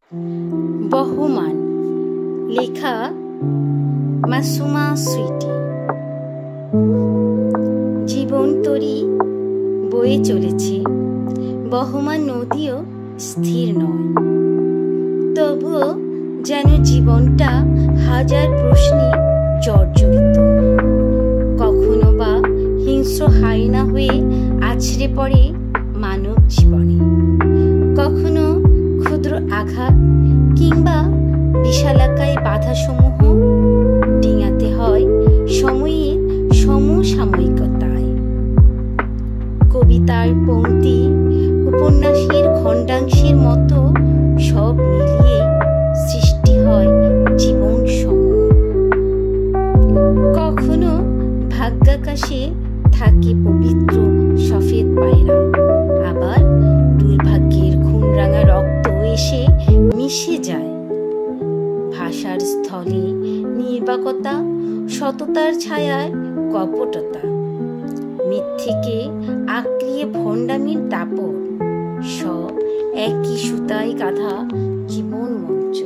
বহমান, লেখা মাসুমা সুইটি। জীবন তরী বয়ে চলেছে, বহমান নদীও স্থির নয়। তবুও যেন জীবনটা হাজার প্রশ্নে জর্জরিত। কখনো বা হিংস্র হায়না হয়ে আছড়ে পড়ে মানব জীবনে, কখনো ক্ষুদ্র আঘাত কিংবা বিশালাকায় বাধাসমূহ ডিঙাতে হয় সময়ের সমসাময়িকতায়। কবিতার পংক্তি, উপন্যাসের খণ্ডাংশের মতো সব মিলিয়ে সৃষ্টি হয় জীবন সমূহ। কখনো ভাগ্যাকাশে থাকে পবিত্র সফেদ পায়রা, আবার দুর্ভাগ্যের খুনরাঙা রক্ত এসে মিশে যায় ভাষার স্থলে। নির্বাকতা, সততার ছায়ায় কপটতা, মিথ্যেকে আঁকড়িয়ে ভণ্ডামির দাপট, সব একই সুতায় গাঁথা জীবন মঞ্চ।